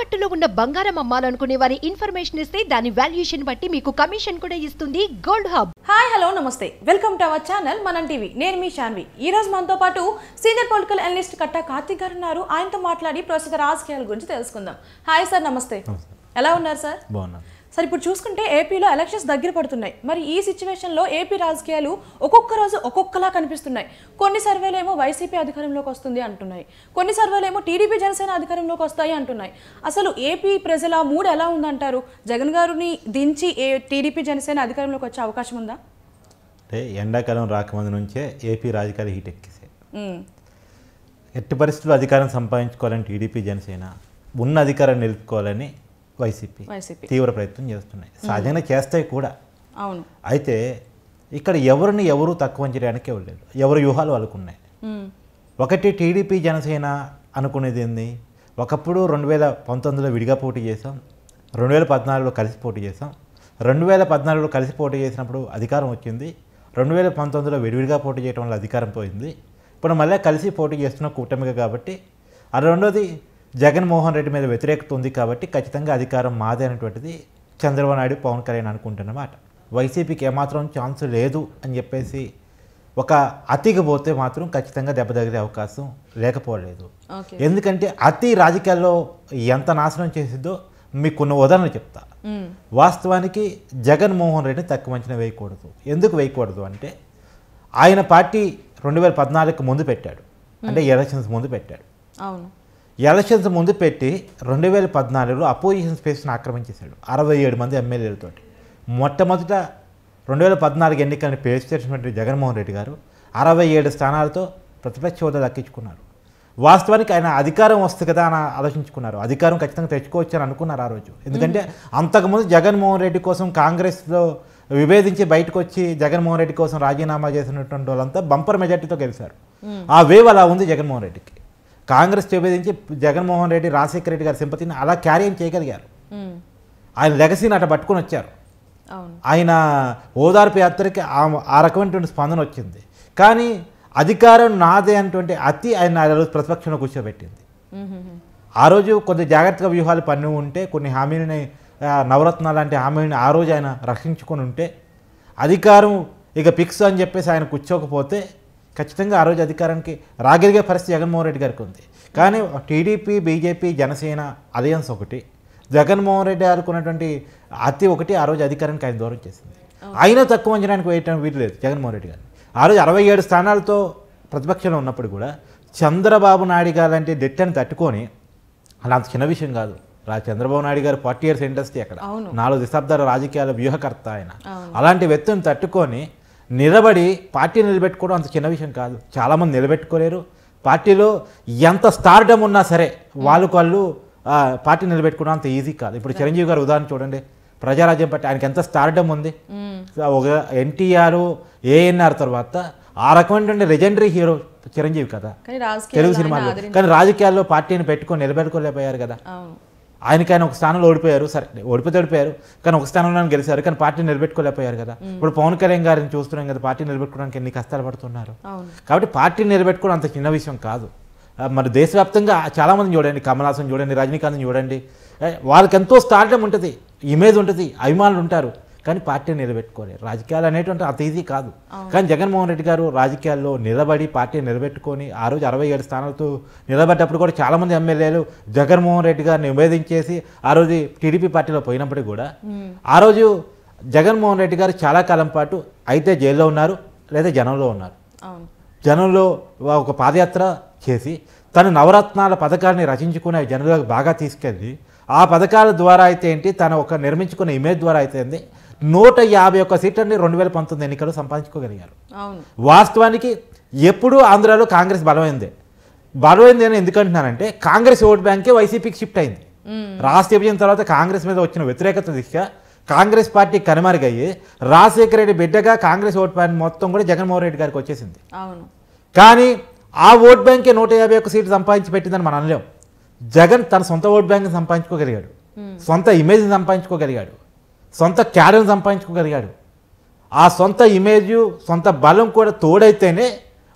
తాకట్టులో ఉన్న బంగారం అమ్మాలనుకునే వారి ఇన్ఫర్మేషన్ ఇస్తే దాని వాల్యుయేషన్ బట్టి మీకు కమిషన్ కూడా ఇస్తుంది గోల్డ్ హబ్. హాయ్ హలో నమస్తే, వెల్కమ్ టు అవర్ ఛానల్ మనం టీవీ. నేను మీ శాన్వి. ఈ రోజు మనతో పాటు సీనియర్ పొలిటికల్ అనలిస్ట్ కట్టా కార్తిక్ గారు ఉన్నారు. ఆయనతో మాట్లాడి ప్రస్తుత రాజకీయాల గురించి తెలుసుకుందాం. హాయ్ సార్, నమస్తే. ఎలా ఉన్నారు సార్? బాగున్నాను సార్, ఇప్పుడు చూసుకుంటే ఏపీలో ఎలక్షన్స్ దగ్గర పడుతున్నాయి. మరి ఈ సిచ్యువేషన్లో ఏపీ రాజకీయాలు ఒక్కొక్క రోజు ఒక్కొక్కలా కనిపిస్తున్నాయి. కొన్ని సర్వేలు ఏమో వైసీపీ అధికారంలోకి వస్తుంది అంటున్నాయి, కొన్ని సర్వేలు ఏమో టీడీపీ జనసేన అధికారంలోకి వస్తాయి అంటున్నాయి. అసలు ఏపీ ప్రజల మూడ్ ఎలా ఉందంటారు? జగన్ గారిని దించి టీడీపీ జనసేన అధికారంలోకి వచ్చే అవకాశం ఉందా? అంటే ఎండాకాలం రాకముందు నుంచే ఏపీ రాజకీయాలు హీట్ ఎక్కేసాయి. ఎట్టి పరిస్థితుల్లో అధికారం సంపాదించుకోవాలని టీడీపీ జనసేన, ఉన్న అధికారం నిలుపుకోవాలని వైసీపీ తీవ్ర ప్రయత్నం చేస్తున్నాయి. సహజంగా చేస్తాయి కూడా. అవును. అయితే ఇక్కడ ఎవరు తక్కువ చేయడానికి ఇవ్వలేదు. ఎవరి వ్యూహాలు వాళ్ళకు ఉన్నాయి. ఒకటి టీడీపీ జనసేన అనుకునేది ఏంది, ఒకప్పుడు 2019లో విడిగా పోటీ చేసాం, 2014లో కలిసి పోటీ చేసాం. 2014లో కలిసి పోటీ చేసినప్పుడు అధికారం వచ్చింది, 2019లో విడివిడిగా పోటీ చేయడం వల్ల అధికారం పోయింది. ఇప్పుడు మళ్ళీ కలిసి పోటీ చేస్తున్న కూటమిగా కాబట్టి, అది రెండోది జగన్మోహన్ రెడ్డి మీద వ్యతిరేకత ఉంది కాబట్టి ఖచ్చితంగా అధికారం మాదే అనేటువంటిది చంద్రబాబు నాయుడు, పవన్ కళ్యాణ్ అనుకుంటున్నమాట. వైసీపీకి ఏమాత్రం ఛాన్స్ లేదు అని చెప్పేసి ఒక అతికి పోతే మాత్రం ఖచ్చితంగా దెబ్బ తగిలే అవకాశం లేకపోలేదు. ఎందుకంటే అతి రాజకీయాల్లో ఎంత నాశనం చేసిందో మీకు కొన్ని ఉదాహరణలు చెప్తా. వాస్తవానికి జగన్మోహన్ రెడ్డిని తక్కువ అంచనా వేయకూడదు. ఎందుకు వేయకూడదు అంటే, ఆయన పార్టీ 2014కి ముందు పెట్టాడు, అంటే ఎలక్షన్స్ ముందు పెట్టాడు. అవును. ఎలక్షన్స్ ముందు పెట్టి 2014లో అపోజిషన్ స్పేస్ని ఆక్రమించేశాడు 67 మంది ఎమ్మెల్యేలతోటి. మొట్టమొదట 2014 ఎన్నికలను పేస్ చేసినటువంటి జగన్మోహన్ రెడ్డి గారు 67 స్థానాలతో ప్రతిపక్ష హోదా దక్కించుకున్నారు. వాస్తవానికి ఆయన అధికారం వస్తుంది కదా అని ఆలోచించుకున్నారు. అధికారం ఖచ్చితంగా తెచ్చుకోవచ్చు అని అనుకున్నారు ఆ రోజు. ఎందుకంటే అంతకుముందు జగన్మోహన్ రెడ్డి కోసం కాంగ్రెస్లో విభేదించి బయటకు వచ్చి జగన్మోహన్ రెడ్డి కోసం రాజీనామా చేసినటువంటి వాళ్ళంతా బంపర్ మెజార్టీతో గెలిచారు. ఆ వేవ్ అలా ఉంది జగన్మోహన్ రెడ్డికి. కాంగ్రెస్ విభేదించి జగన్మోహన్ రెడ్డి, రాజశేఖర రెడ్డి గారి సింపతిని అలా క్యారీ చేయగలిగారు. ఆయన లెగసీని అట్లా పట్టుకొని వచ్చారు. ఆయన ఓదార్పు యాత్రకి ఆ రకమైనటువంటి స్పందన వచ్చింది. కానీ అధికారం నాదే అనేటువంటి అతి ఆయన ఆ రోజు ప్రతిపక్షంలో కూర్చోబెట్టింది. ఆ రోజు కొద్ది జాగ్రత్తగా వ్యూహాలు పన్ను ఉంటే, కొన్ని హామీలని, నవరత్నాలు లాంటి హామీలని ఆ రోజు ఆయన రక్షించుకొని ఉంటే, అధికారం ఇక ఫిక్స్ అని చెప్పేసి ఆయన కూర్చోకపోతే ఖచ్చితంగా ఆ రోజు అధికారానికి రాగలిగే పరిస్థితి జగన్మోహన్ రెడ్డి గారికి ఉంది. కానీ టీడీపీ, బీజేపీ, జనసేన అలయన్స్ ఒకటి, జగన్మోహన్ రెడ్డి గారికి ఉన్నటువంటి అతి ఒకటి ఆ రోజు అధికారానికి ఆయన దూరం చేసింది. అయినా తక్కువ అంచనానికి వేయటం వీల్లేదు జగన్మోహన్ రెడ్డి గారు. ఆ రోజు 67 స్థానాలతో ప్రతిపక్షంలో ఉన్నప్పుడు కూడా చంద్రబాబు నాయుడు గారు లాంటి దిట్టని తట్టుకొని, అలా అంత చిన్న విషయం కాదు. చంద్రబాబు నాయుడు గారు 40 years ఇండస్ట్రీ, అక్కడ 4 దశాబ్దాల రాజకీయాల వ్యూహకర్త ఆయన. అలాంటి వ్యక్తిని తట్టుకొని నిలబడి పార్టీ నిలబెట్టుకోవడం అంత చిన్న విషయం కాదు. చాలామంది నిలబెట్టుకోలేరు. పార్టీలో ఎంత స్టార్డమ్ ఉన్నా సరే వాళ్ళు పార్టీ నిలబెట్టుకోవడం అంత ఈజీ కాదు. ఇప్పుడు చిరంజీవి గారు ఉదాహరణ చూడండి. ప్రజారాజ్యం పార్టీ, ఆయనకి ఎంత స్టార్డమ్ ఉంది. ఒక ఎన్టీఆర్, ఏఎన్ఆర్ తర్వాత ఆ రకమైనటువంటి లెజెండరీ హీరో చిరంజీవి కదా తెలుగు సినిమాలో. కానీ రాజకీయాల్లో పార్టీని పెట్టుకొని నిలబెట్టుకోలేకపోయారు కదా. ఆయన ఒక స్థానంలో ఓడిపోయారు. సరే, ఓడిపోయారు, కానీ ఒక స్థానంలో గెలిచారు, కానీ పార్టీ నిలబెట్టుకోలేకపోయారు కదా. ఇప్పుడు పవన్ కళ్యాణ్ గారిని చూస్తున్నాం కదా, పార్టీ నిలబెట్టుకోవడానికి ఎన్ని కష్టాలు పడుతున్నారు. కాబట్టి పార్టీ నిలబెట్టుకోవడం అంత చిన్న విషయం కాదు. మరి దేశవ్యాప్తంగా చాలామందిని చూడండి, కమల్ హాసన్ చూడండి, రజనీకాంత్ని చూడండి, వాళ్ళకి ఎంతో స్టార్డమ్ ఉంటుంది, ఇమేజ్ ఉంటుంది, అభిమానులు ఉంటారు, కానీ పార్టీ నిలబెట్టుకోలేరు. రాజకీయాలు అనేటువంటి అంత ఈజీ కాదు. కానీ జగన్మోహన్ రెడ్డి గారు రాజకీయాల్లో నిలబడి పార్టీ నిలబెట్టుకొని ఆ రోజు 67 స్థానాలతో నిలబడ్డప్పుడు కూడా చాలామంది ఎమ్మెల్యేలు జగన్మోహన్ రెడ్డి గారిని నివేదించేసి ఆ రోజు టీడీపీ పార్టీలో పోయినప్పటికీ కూడా ఆ రోజు జగన్మోహన్ రెడ్డి గారు చాలా కాలం పాటు అయితే జైల్లో ఉన్నారు, లేదా జనంలో ఉన్నారు. జనంలో ఒక పాదయాత్ర చేసి తను నవరత్నాల పథకాన్ని రచించుకునే జనంలోకి బాగా తీసుకెళ్ళి, ఆ పథకాల ద్వారా అయితే ఏంటి, తను ఒక నిర్మించుకున్న ఇమేజ్ ద్వారా అయితే 151 సీట్లని 2019 ఎన్నికలు సంపాదించుకోగలిగారు. వాస్తవానికి ఎప్పుడూ ఆంధ్రాలో కాంగ్రెస్ బలమైంది అని ఎందుకంటున్నానంటే, కాంగ్రెస్ ఓట్ బ్యాంకే వైసీపీకి షిఫ్ట్ అయింది. రాష్ట్ర విభజన తర్వాత కాంగ్రెస్ మీద వచ్చిన వ్యతిరేకత దిశగా కాంగ్రెస్ పార్టీ కనుమరుగయ్యి రాజశేఖర రెడ్డి బిడ్డగా కాంగ్రెస్ ఓట్ బ్యాంక్ మొత్తం కూడా జగన్మోహన్ రెడ్డి గారికి వచ్చేసింది. కానీ ఆ ఓట్ బ్యాంకే 151 సీట్లు సంపాదించి పెట్టిందని మనం అనలేం. జగన్ తన సొంత ఓట్ బ్యాంక్ని సంపాదించుకోగలిగాడు, సొంత ఇమేజ్ని సంపాదించుకోగలిగాడు, సొంత క్యాడర్ని సంపాదించుకోగలిగాడు. ఆ సొంత ఇమేజ్, సొంత బలం కూడా తోడైతేనే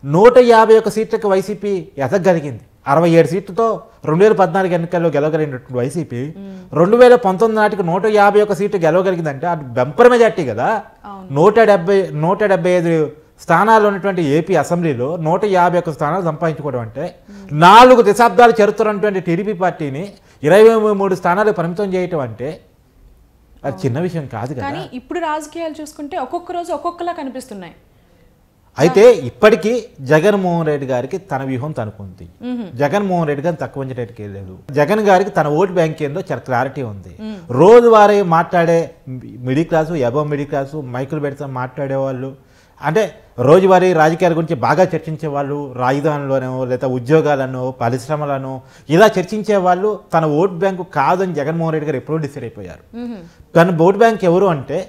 151 సీట్లకు వైసీపీ ఎదగగలిగింది. 67 సీట్లతో 2014 ఎన్నికల్లో గెలవగలిగినటువంటి వైసీపీ 2019 నాటికి 151 సీట్లు గెలవగలిగిందంటే అది బెంపర్ మెజార్టీ కదా. 175 స్థానాలు ఉన్నటువంటి ఏపీ అసెంబ్లీలో 151 స్థానాలు సంపాదించుకోవడం అంటే 4 దశాబ్దాలు చరిత్ర ఉన్నటువంటి టీడీపీ పార్టీని 23 స్థానాలకు పరిమితం చేయటం అంటే అది చిన్న విషయం కాదు కదా. కానీ ఇప్పుడు రాజకీయాలు చూసుకుంటే ఒక్కొక్క రోజు ఒక్కొక్కలా కనిపిస్తున్నాయి. అయితే ఇప్పటికీ జగన్మోహన్ రెడ్డి గారికి తన వ్యూహం తనుకుంది. జగన్మోహన్ రెడ్డి గారిని తక్కువ రేటుకి వెళ్ళలేదు. జగన్ గారికి తన ఓటు బ్యాంక్ ఏందో చాలా క్లారిటీ ఉంది. రోజువారీ మాట్లాడే middle class, above middle class, మైకులు పెడితే మాట్లాడేవాళ్ళు, అంటే రోజువారీ రాజకీయాల గురించి బాగా చర్చించే వాళ్ళు, రాజధానిలోనో లేదా ఉద్యోగాలను, పరిశ్రమలను ఇలా చర్చించే వాళ్ళు తన ఓటు బ్యాంకు కాదని జగన్మోహన్ రెడ్డి గారు ఎప్పుడూ డిసైడ్ అయిపోయారు. తన ఓటు బ్యాంక్ ఎవరు అంటే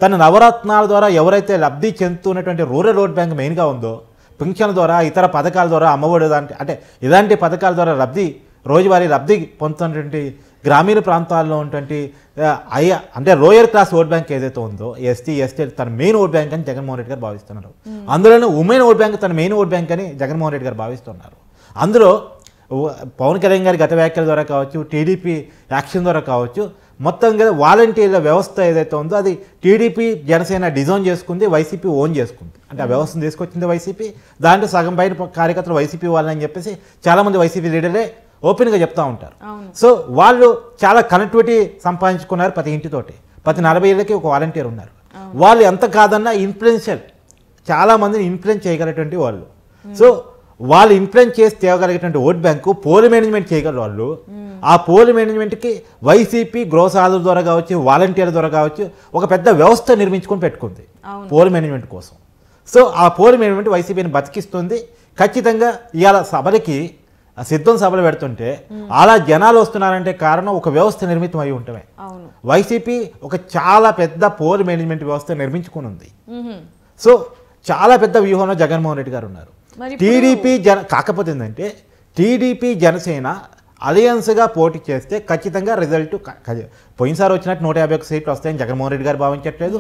తన నవరత్నాల ద్వారా ఎవరైతే లబ్ధి చెందుతున్నటువంటి రూరల్ ఓట్ బ్యాంక్ మెయిన్గా ఉందో, పింఛన్ల ద్వారా, ఇతర పథకాల ద్వారా, అమ్మఒడి అంటే ఇలాంటి పథకాల ద్వారా రోజువారీ లబ్ధి పొందుతున్నటువంటి గ్రామీణ ప్రాంతాల్లో ఉన్నటువంటి అంటే లోయర్ క్లాస్ ఓట్ బ్యాంక్ ఏదైతే ఉందో, ఎస్టీ తన మెయిన్ ఓట్ బ్యాంక్ అని జగన్మోహన్ రెడ్డి గారు భావిస్తున్నారు. అందులోనూ ఉమెన్ ఓట్ బ్యాంక్ తన మెయిన్ ఓట్ బ్యాంక్ అని జగన్మోహన్ రెడ్డి గారు భావిస్తున్నారు. అందులో పవన్ కళ్యాణ్ గారి గత వ్యాఖ్యల ద్వారా కావచ్చు, టీడీపీ యాక్షన్ ద్వారా కావచ్చు, మొత్తంగా వాలంటీర్ల వ్యవస్థ ఏదైతే ఉందో అది టీడీపీ జనసేన డిజైన్ చేసుకుంది, వైసీపీ ఓన్ చేసుకుంది. అంటే ఆ వ్యవస్థను తీసుకొచ్చింది వైసీపీ, దాంట్లో సగం పైన కార్యకర్తలు వైసీపీ వాళ్ళని చెప్పేసి చాలామంది వైసీపీ లీడర్లే ఓపెన్గా చెప్తూ ఉంటారు. సో వాళ్ళు చాలా కనెక్టివిటీ సంపాదించుకున్నారు ప్రతి ఇంటితోటి. ప్రతి 40 ఏళ్ళకి ఒక వాలంటీర్ ఉన్నారు. వాళ్ళు ఎంత కాదన్నా ఇన్ఫ్లుయెన్షియల్, చాలామందిని ఇన్ఫ్లుయెన్స్ చేయగలిగినటువంటి వాళ్ళు. సో వాళ్ళు ఇన్ఫ్లుయెన్స్ చేసి తేగలిగేటువంటి ఓట్ బ్యాంకు పోల్ మేనేజ్మెంట్ చేయగలరు వాళ్ళు. ఆ పోల్ మేనేజ్మెంట్కి వైసీపీ గృహసాధుల ద్వారా కావచ్చు, వాలంటీర్ల ద్వారా కావచ్చు ఒక పెద్ద వ్యవస్థ నిర్మించుకొని పెట్టుకుంది పోల్ మేనేజ్మెంట్ కోసం. సో ఆ పోల్ మేనేజ్మెంట్ వైసీపీని బతికిస్తుంది. ఖచ్చితంగా ఇవాళ సభలకి సిద్ధం సభలు పెడుతుంటే అలా జనాలు వస్తున్నారంటే కారణం ఒక వ్యవస్థ నిర్మితం అయి ఉండటమే. వైసీపీ ఒక చాలా పెద్ద పోల్ మేనేజ్మెంట్ వ్యవస్థ నిర్మించుకుని ఉంది. సో చాలా పెద్ద వ్యూహంలో జగన్మోహన్ రెడ్డి గారు ఉన్నారు. టీడీపీ కాకపోతే ఏంటంటే టీడీపీ జనసేన అలయన్స్గా పోటీ చేస్తే ఖచ్చితంగా రిజల్ట్ పోయినసారి వచ్చినట్టు 151 సీట్లు వస్తాయని జగన్మోహన్ రెడ్డి గారు భావించట్లేదు.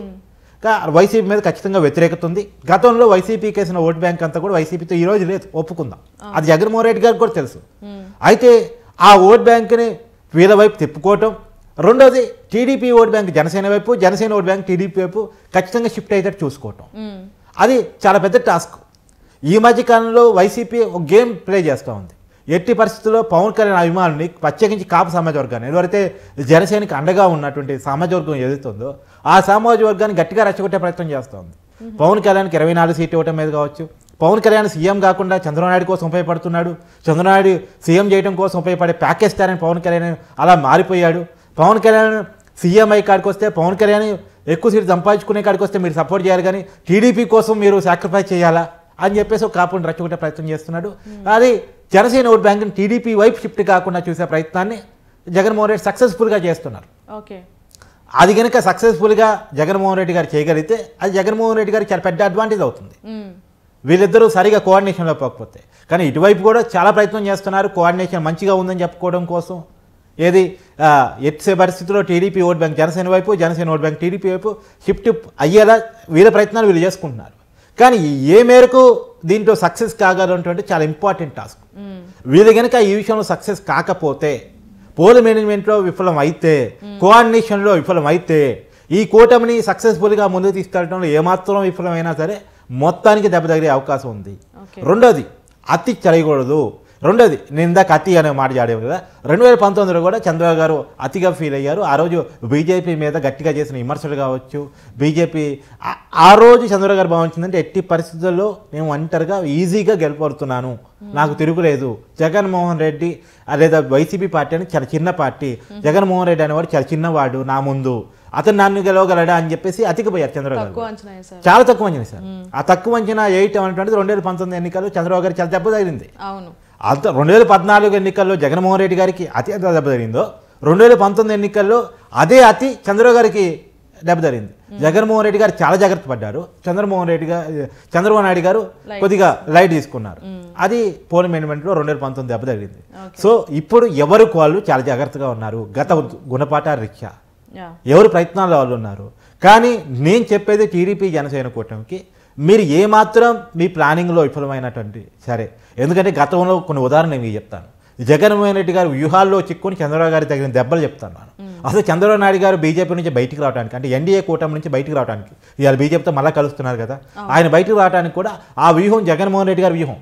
వైసీపీ మీద ఖచ్చితంగా వ్యతిరేకత ఉంది. గతంలో వైసీపీ కేసిన ఓట్ బ్యాంక్ అంతా కూడా వైసీపీతో ఈ రోజు లేదు, ఒప్పుకుందాం. అది జగన్మోహన్ రెడ్డి గారికి కూడా తెలుసు. అయితే ఆ ఓట్ బ్యాంక్ని వీళ్ళ వైపు తిప్పుకోవటం, రెండోది టీడీపీ ఓట్ బ్యాంక్ జనసేన వైపు, జనసేన ఓట్ బ్యాంక్ టీడీపీ వైపు ఖచ్చితంగా షిఫ్ట్ అయ్యేటట్టు చూసుకోవటం, అది చాలా పెద్ద టాస్క్. ఈ మధ్య కాలంలో వైసీపీ ఒక గేమ్ ప్లే చేస్తూ ఉంది. ఎట్టి పరిస్థితుల్లో పవన్ కళ్యాణ్ అభిమానుల్ని, ప్రత్యేకించి కాపు సమాజ వర్గాన్ని, ఎవరైతే జనసేనకి అండగా ఉన్నటువంటి సామాజిక వర్గం ఏదైతుందో ఆ సామాజిక వర్గాన్ని గట్టిగా రెచ్చగొట్టే ప్రయత్నం చేస్తుంది. పవన్ కళ్యాణ్కి 24 సీట్లు ఇవ్వటం మీద కావచ్చు, పవన్ కళ్యాణ్ సీఎం కాకుండా చంద్రబాబు కోసం ఉపయోగపడుతున్నాడు, చంద్రబాబు సీఎం చేయడం కోసం ఉపయోగపడే ప్యాకేజ్ ఇస్తారని పవన్ కళ్యాణ్ అలా మారిపోయాడు. పవన్ కళ్యాణ్ సీఎం అయ్యే కాడికి వస్తే, పవన్ కళ్యాణ్ ఎక్కువ సీట్లు సంపాదించుకునే కాడికి వస్తే మీరు సపోర్ట్ చేయాలి, కానీ టీడీపీ కోసం మీరు సాక్రిఫైస్ చేయాలా అని చెప్పేసి ఒక కాపుని రెచ్చగొట్టే ప్రయత్నం చేస్తున్నాడు. అది జనసేన ఓట్ బ్యాంక్ని టీడీపీ వైపు షిఫ్ట్ కాకుండా చూసే ప్రయత్నాన్ని జగన్మోహన్ రెడ్డి సక్సెస్ఫుల్గా చేస్తున్నారు. అది కనుక సక్సెస్ఫుల్గా జగన్మోహన్ రెడ్డి గారు చేయగలిగితే అది జగన్మోహన్ రెడ్డి గారికి చాలా పెద్ద అడ్వాంటేజ్ అవుతుంది. వీళ్ళిద్దరూ సరిగా కోఆర్డినేషన్లో పోకపోతే. కానీ ఇటువైపు కూడా చాలా ప్రయత్నం చేస్తున్నారు కోఆర్డినేషన్ మంచిగా ఉందని చెప్పుకోవడం కోసం. ఏది ఎట్సే పరిస్థితుల్లో టీడీపీ ఓట్ బ్యాంక్ జనసేన వైపు, జనసేన ఓట్ బ్యాంక్ టీడీపీ వైపు షిఫ్ట్ అయ్యేలా వీళ్ళ ప్రయత్నాలు వీళ్ళు చేసుకుంటున్నారు. కానీ ఏ మేరకు దీంట్లో సక్సెస్ కాగలంటే చాలా ఇంపార్టెంట్ టాస్క్. వీళ్ళు కనుక ఈ విషయంలో సక్సెస్ కాకపోతే, పోల్ మేనేజ్మెంట్లో విఫలం అయితే, కోఆర్డినేషన్లో విఫలం అయితే, ఈ కూటమిని సక్సెస్ఫుల్గా ముందుకు తీసుకెళ్ళడంలో ఏమాత్రం విఫలమైనా సరే మొత్తానికి దెబ్బ తగిలే అవకాశం ఉంది. రెండోది అతి చేయకూడదు. రెండోది నేను ఇందాక అతి అనే మాట ఆడాము కదా, 2019లో కూడా చంద్రబాబు గారు అతిగా ఫీల్ అయ్యారు. ఆ రోజు బీజేపీ మీద గట్టిగా చేసిన విమర్శలు కావచ్చు, బీజేపీ ఆ రోజు చంద్రబాబు గారు భావించిందంటే ఎట్టి పరిస్థితుల్లో నేను ఒంటరిగా ఈజీగా గెలుపడుతున్నాను, నాకు తిరుగులేదు. జగన్మోహన్ రెడ్డి లేదా వైసీపీ పార్టీ అని చాలా చిన్న పార్టీ, జగన్మోహన్ రెడ్డి అనేవాడు చాలా చిన్నవాడు, నా ముందు అతను నన్ను గెలవగలడా అని చెప్పేసి అతికిపోయారు చంద్రబాబు గారు. చాలా తక్కువ అంచనా సార్. ఆ తక్కువ అంచనా వేయటం అనేటువంటిది 2019 ఎన్నికల్లో చంద్రబాబు గారు చాలా దెబ్బ తగిలింది. అంత 2014 ఎన్నికల్లో జగన్మోహన్ రెడ్డి గారికి అతి ఎంత దెబ్బ తగిలిందో 2019 ఎన్నికల్లో అదే అతి చంద్రబాబు గారికి దెబ్బ తగిలింది. జగన్మోహన్ రెడ్డి గారు చాలా జాగ్రత్త పడ్డారు, చంద్రబాబు నాయుడు గారు కొద్దిగా లైట్ తీసుకున్నారు. అది పోల్ మేనేజ్మెంట్లో 2019 దెబ్బ తగిలింది. సో ఇప్పుడు ఎవరికి వాళ్ళు చాలా జాగ్రత్తగా ఉన్నారు. గత గుణపాఠాల రీత్యా ఎవరు ప్రయత్నాల్లో వాళ్ళు ఉన్నారు. కానీ నేను చెప్పేది టీడీపీ జనసేన కూటమికి మీరు ఏమాత్రం మీ ప్లానింగ్లో విఫలమైనటువంటి సరే, ఎందుకంటే గతంలో కొన్ని ఉదాహరణలు నేను మీకు చెప్తాను. జగన్మోహన్ రెడ్డి గారు వ్యూహాల్లో చిక్కుని చంద్రబాబు గారి తగిన దెబ్బలు చెప్తాను. అసలు చంద్రబాబు నాయుడు గారు బీజేపీ నుంచి బయటికి రావడానికి, అంటే ఎన్డీఏ కూటమి నుంచి బయటికి రావడానికి, ఇవాళ బీజేపీతో మళ్ళీ కలుస్తున్నారు కదా, ఆయన బయటకు రావడానికి కూడా ఆ వ్యూహం జగన్మోహన్ రెడ్డి గారి వ్యూహం.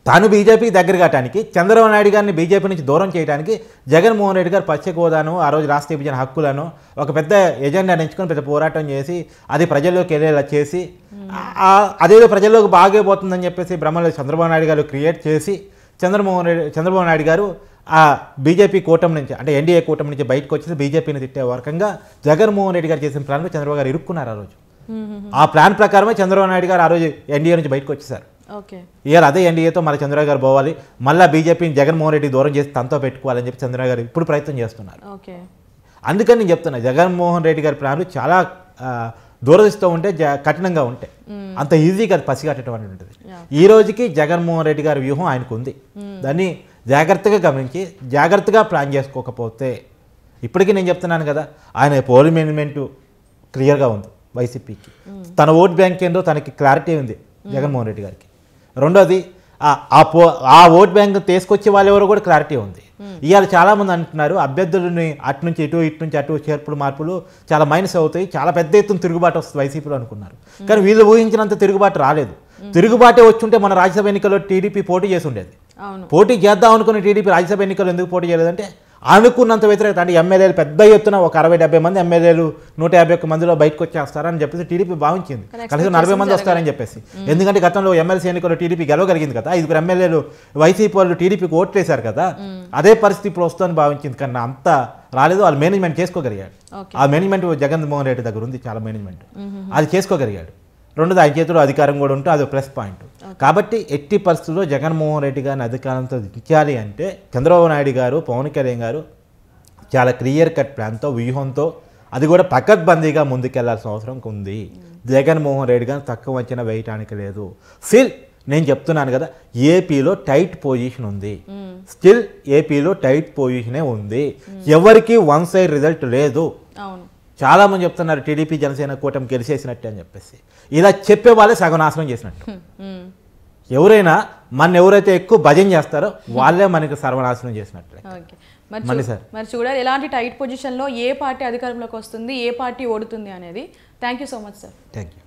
తాను బీజేపీకి దగ్గర కావడానికి, చంద్రబాబు నాయుడు గారిని బీజేపీ నుంచి దూరం చేయడానికి జగన్మోహన్ రెడ్డి గారు ప్రత్యేక హోదాను, ఆ రోజు రాష్ట్ర విభజన హక్కులను ఒక పెద్ద ఎజెండా ఎంచుకొని పెద్ద పోరాటం చేసి అది ప్రజల్లోకి వెళ్ళేలా చేసి అదేదో ప్రజల్లోకి బాగైపోతుందని చెప్పేసి భ్రమలో చంద్రబాబు నాయుడు గారు క్రియేట్ చేసి చంద్రబాబు నాయుడు గారు ఆ బీజేపీ కూటమి నుంచి, అంటే ఎన్డీఏ కూటమి నుంచి బయటకు వచ్చేసి బీజేపీని తిట్టే వర్గంగా జగన్మోహన్ రెడ్డి గారు చేసిన ప్లాన్లో చంద్రబాబు గారు ఇరుక్కున్నారు. ఆ రోజు ఆ ప్లాన్ ప్రకారమే చంద్రబాబు నాయుడు గారు ఆ రోజు ఎన్డీఏ నుంచి బయటకు వచ్చేసారు. ఇవాళ అదే ఎన్డీఏతో మళ్ళీ చంద్రబాబు గారు పోవాలి, మళ్ళీ బీజేపీని జగన్మోహన్ రెడ్డి దూరం చేసి తనతో పెట్టుకోవాలని చెప్పి చంద్రబాబు గారు ఇప్పుడు ప్రయత్నం చేస్తున్నారు. అందుకని నేను చెప్తున్నా, జగన్మోహన్ రెడ్డి గారి ప్లాన్లు చాలా దూరదృష్టితో ఉంటే కఠినంగా ఉంటాయి, అంత ఈజీగా అది పసిగట్టడం అనేది ఉంటుంది. ఈ రోజుకి జగన్మోహన్ రెడ్డి గారి వ్యూహం ఆయనకు ఉంది, దాన్ని జాగ్రత్తగా గమనించి జాగ్రత్తగా ప్లాన్ చేసుకోకపోతే, ఇప్పటికీ నేను చెప్తున్నాను కదా, ఆయన పోల్ మేనేజ్మెంట్ క్లియర్గా ఉంది వైసీపీకి, తన ఓట్ బ్యాంక్ ఏందో తనకి క్లారిటీ ఉంది జగన్మోహన్ రెడ్డి గారికి. రెండోది ఆ ఓట్ బ్యాంక్ తీసుకొచ్చే వాళ్ళు ఎవరో కూడా క్లారిటీ ఉంది. ఇవాళ చాలామంది అంటున్నారు అభ్యర్థులని అటు నుంచి ఇటు చేర్పులు మార్పులు చాలా మైనస్ అవుతాయి, చాలా పెద్ద ఎత్తున తిరుగుబాటు వస్తుంది వైసీపీలో అనుకున్నారు. కానీ వీళ్ళు ఊహించినంత తిరుగుబాటు రాలేదు. తిరుగుబాటే వచ్చుంటే మన రాజ్యసభ ఎన్నికల్లో టీడీపీ పోటీ చేసి ఉండేది. పోటీ చేద్దాం అనుకున్న టీడీపీ రాజ్యసభ ఎన్నికల్లో ఎందుకు పోటీ చేయలేదంటే అనుకున్నంత వ్యతిరేకత, అంటే ఎమ్మెల్యేలు పెద్ద ఎత్తున ఒక 60-70 మంది ఎమ్మెల్యేలు 151 మందిలో బయటకు వచ్చేస్తారని చెప్పేసి టీడీపీ భావించింది. కనీసం 40 మంది వస్తారని చెప్పేసి. ఎందుకంటే గతంలో ఎమ్మెల్సీ ఎన్నికల్లో టీడీపీ గెలవగలిగింది కదా, 5 ఎమ్మెల్యేలు వైసీపీ వాళ్ళు టీడీపీకి ఓట్లేశారు కదా, అదే పరిస్థితి ఇప్పుడు వస్తుందని భావించింది. కానీ అంత రాలేదు, వాళ్ళు మేనేజ్మెంట్ చేసుకోగలిగాడు. ఆ మేనేజ్మెంట్ జగన్మోహన్ రెడ్డి దగ్గర ఉంది, చాలా మేనేజ్మెంట్, అది చేసుకోగలిగాడు. రెండోది ఆయన చేతిలో అధికారం కూడా ఉంటే అది ప్లస్ పాయింట్. కాబట్టి ఎట్టి పరిస్థితుల్లో జగన్మోహన్ రెడ్డి గారిని అధికారంతో దించాలి అంటే చంద్రబాబు నాయుడు గారు, పవన్ కళ్యాణ్ గారు చాలా క్లియర్ కట్ ప్లాన్తో, వ్యూహంతో, అది కూడా పకడ్బందీగా ముందుకెళ్లాల్సిన అవసరం ఉంది. జగన్మోహన్ రెడ్డి గారిని తక్కువ అంచనా వేయటానికి లేదు. స్టిల్ నేను చెప్తున్నాను కదా, ఏపీలో టైట్ పొజిషన్ ఉంది, స్టిల్ ఏపీలో టైట్ పొజిషనే ఉంది, ఎవరికి వన్ సైడ్ రిజల్ట్ లేదు. చాలామంది చెప్తున్నారు టీడీపీ జనసేన కూటమి గెలిచేసినట్టు అని చెప్పేసి. ఇలా చెప్పే వాళ్ళే సగం నాశనం చేసినట్టు. ఎవరైనా ఎవరైతే ఎక్కువ భజన చేస్తారో వాళ్ళే మనకి సర్వనాశనం చేసినట్లే. మరి చూడాలి ఎలాంటి టైట్ పొజిషన్లో ఏ పార్టీ అధికారంలోకి వస్తుంది, ఏ పార్టీ ఓడుతుంది అనేది. Thank you so much sir. Thank you.